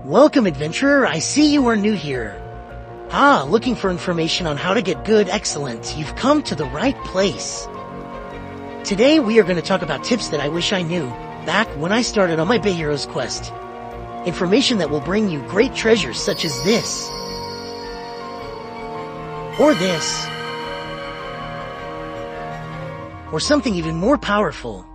Welcome, adventurer. I see you are new here. Looking for information on how to get good? Excellent. You've come to the right place. Today we are going to talk about tips that I wish I knew back when I started on my Bay Heroes quest. Information that will bring you great treasures such as this. Or this. Or something even more powerful.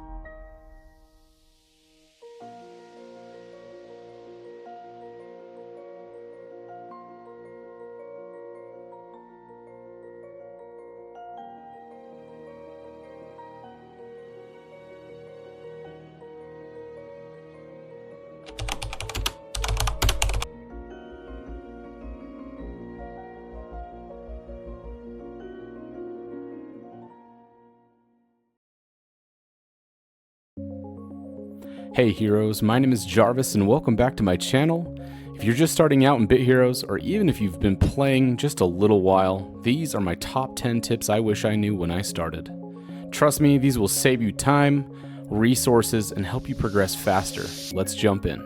Hey heroes, my name is Jarvis and welcome back to my channel. If you're just starting out in Bit Heroes, or even if you've been playing just a little while, these are my top 10 tips I wish I knew when I started. Trust me, these will save you time, resources, and help you progress faster. Let's jump in.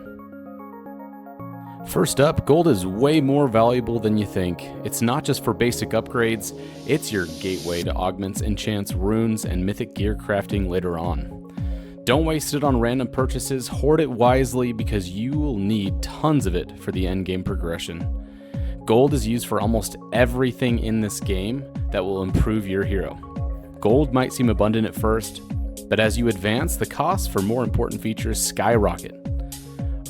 First up, gold is way more valuable than you think. It's not just for basic upgrades, it's your gateway to augments, enchants, runes, and mythic gear crafting later on. Don't waste it on random purchases, hoard it wisely because you will need tons of it for the endgame progression. Gold is used for almost everything in this game that will improve your hero. Gold might seem abundant at first, but as you advance, the costs for more important features skyrocket.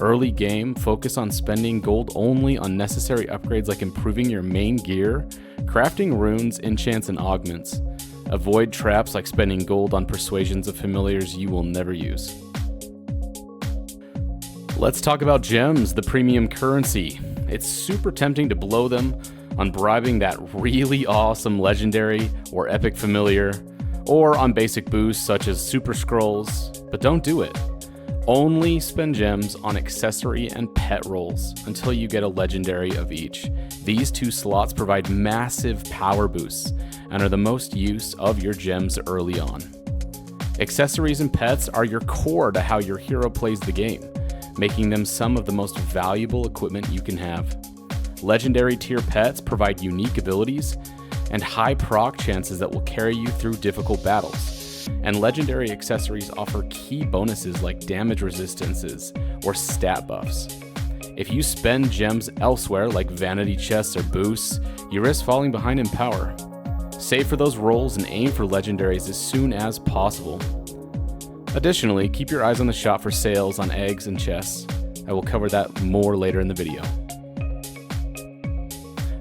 Early game, focus on spending gold only on necessary upgrades like improving your main gear, crafting runes, enchants, and augments. Avoid traps like spending gold on persuasions of familiars you will never use. Let's talk about gems, the premium currency. It's super tempting to blow them on bribing that really awesome legendary or epic familiar, or on basic boosts such as super scrolls, but don't do it. Only spend gems on accessory and pet rolls until you get a legendary of each. These two slots provide massive power boosts and are the most use of your gems early on. Accessories and pets are your core to how your hero plays the game, making them some of the most valuable equipment you can have. Legendary tier pets provide unique abilities and high proc chances that will carry you through difficult battles. And legendary accessories offer key bonuses like damage resistances or stat buffs. If you spend gems elsewhere like vanity chests or boosts, you risk falling behind in power. Save for those rolls and aim for legendaries as soon as possible. Additionally, keep your eyes on the shop for sales on eggs and chests. I will cover that more later in the video.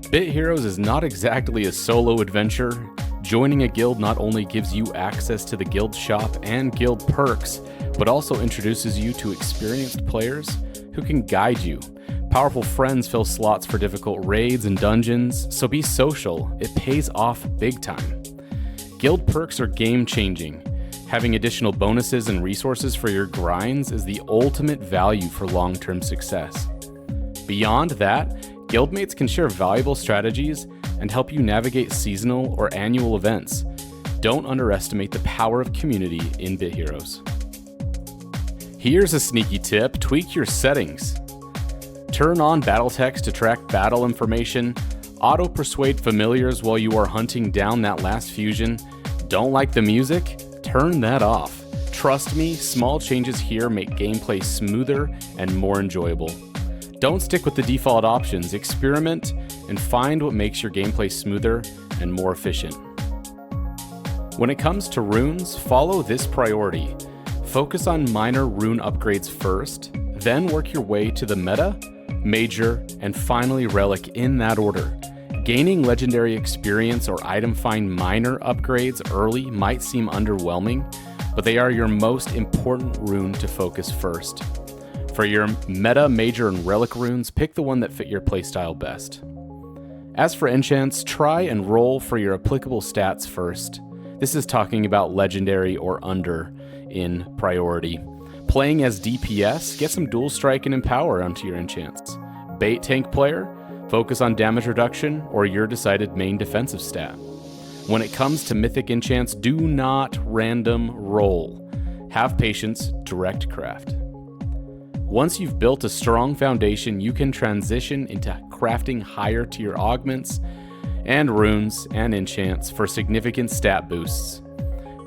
Bit Heroes is not exactly a solo adventure. Joining a guild not only gives you access to the guild shop and guild perks, but also introduces you to experienced players who can guide you. Powerful friends fill slots for difficult raids and dungeons, so be social. It pays off big time. Guild perks are game-changing. Having additional bonuses and resources for your grinds is the ultimate value for long-term success. Beyond that, guildmates can share valuable strategies and help you navigate seasonal or annual events. Don't underestimate the power of community in Bit Heroes. Here's a sneaky tip: tweak your settings. Turn on battle text to track battle information, auto-persuade familiars while you are hunting down that last fusion. Don't like the music? Turn that off. Trust me, small changes here make gameplay smoother and more enjoyable. Don't stick with the default options, experiment, and find what makes your gameplay smoother and more efficient. When it comes to runes, follow this priority. Focus on minor rune upgrades first, then work your way to the meta, major, and finally relic in that order. Gaining legendary experience or item find minor upgrades early might seem underwhelming, but they are your most important rune to focus first. For your meta, major, and relic runes, pick the one that fit your playstyle best. As for enchants, try and roll for your applicable stats first. This is talking about legendary or under in priority. Playing as DPS, get some dual strike and empower onto your enchants. Bait tank player, focus on damage reduction or your decided main defensive stat. When it comes to mythic enchants, do not random roll. Have patience, direct craft. Once you've built a strong foundation, you can transition into crafting higher tier augments and runes and enchants for significant stat boosts.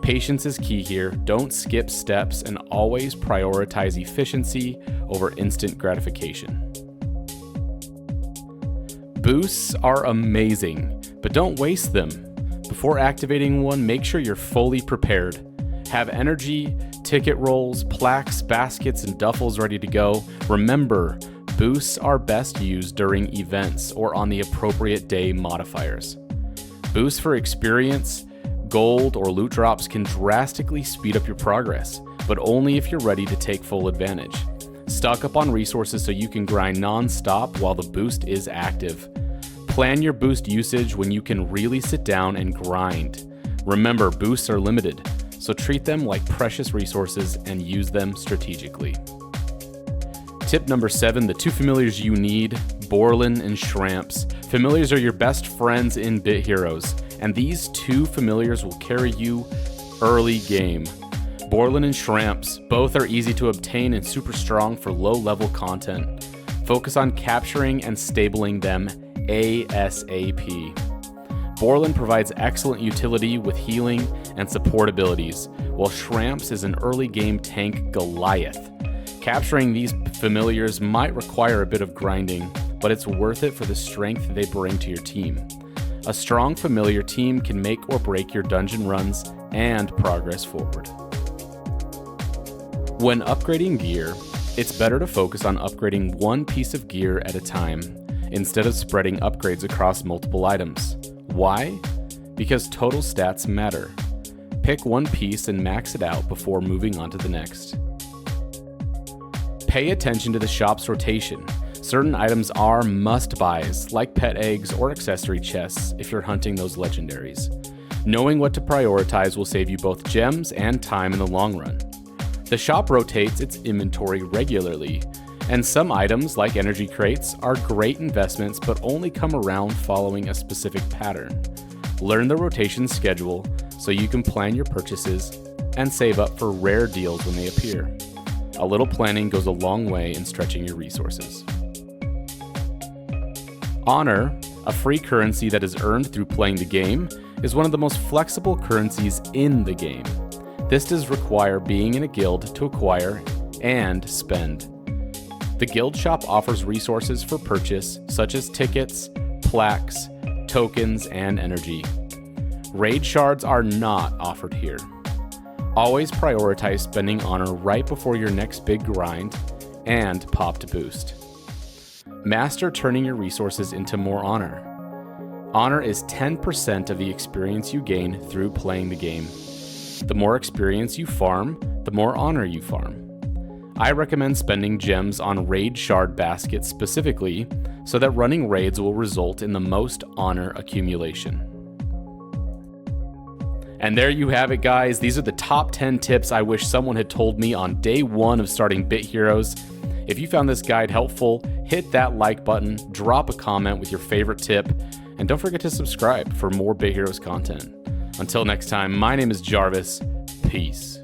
Patience is key here. Don't skip steps and always prioritize efficiency over instant gratification. Boosts are amazing, but don't waste them. Before activating one, make sure you're fully prepared. Have energy, ticket rolls, plaques, baskets, and duffels ready to go. Remember, boosts are best used during events or on the appropriate day modifiers. Boosts for experience, gold, or loot drops can drastically speed up your progress, but only if you're ready to take full advantage. Stock up on resources so you can grind non-stop while the boost is active. Plan your boost usage when you can really sit down and grind. Remember, boosts are limited, so treat them like precious resources and use them strategically. Tip number 7, the 2 familiars you need, Borlin and Shramps. Familiars are your best friends in Bit Heroes, and these 2 familiars will carry you early game. Borlin and Shramps, both are easy to obtain and super strong for low-level content. Focus on capturing and stabling them ASAP. Borlin provides excellent utility with healing and support abilities, while Shramps is an early game tank Goliath. Capturing these familiars might require a bit of grinding, but it's worth it for the strength they bring to your team. A strong familiar team can make or break your dungeon runs and progress forward. When upgrading gear, it's better to focus on upgrading one piece of gear at a time, instead of spreading upgrades across multiple items. Why? Because total stats matter. Pick one piece and max it out before moving on to the next. Pay attention to the shop's rotation. Certain items are must-buys, like pet eggs or accessory chests if you're hunting those legendaries. Knowing what to prioritize will save you both gems and time in the long run. The shop rotates its inventory regularly, and some items, like energy crates, are great investments but only come around following a specific pattern. Learn the rotation schedule so you can plan your purchases and save up for rare deals when they appear. A little planning goes a long way in stretching your resources. Honor, a free currency that is earned through playing the game, is one of the most flexible currencies in the game. This does require being in a guild to acquire and spend. The guild shop offers resources for purchase such as tickets, plaques, tokens, and energy. Raid shards are not offered here. Always prioritize spending honor right before your next big grind and pop to boost. Master turning your resources into more honor. Honor is 10% of the experience you gain through playing the game. The more experience you farm, the more honor you farm. I recommend spending gems on raid shard baskets specifically so that running raids will result in the most honor accumulation. And there you have it, guys. These are the top 10 tips I wish someone had told me on day 1 of starting Bit Heroes. If you found this guide helpful, hit that like button, drop a comment with your favorite tip, and don't forget to subscribe for more Bit Heroes content. Until next time, my name is Jarvis. Peace.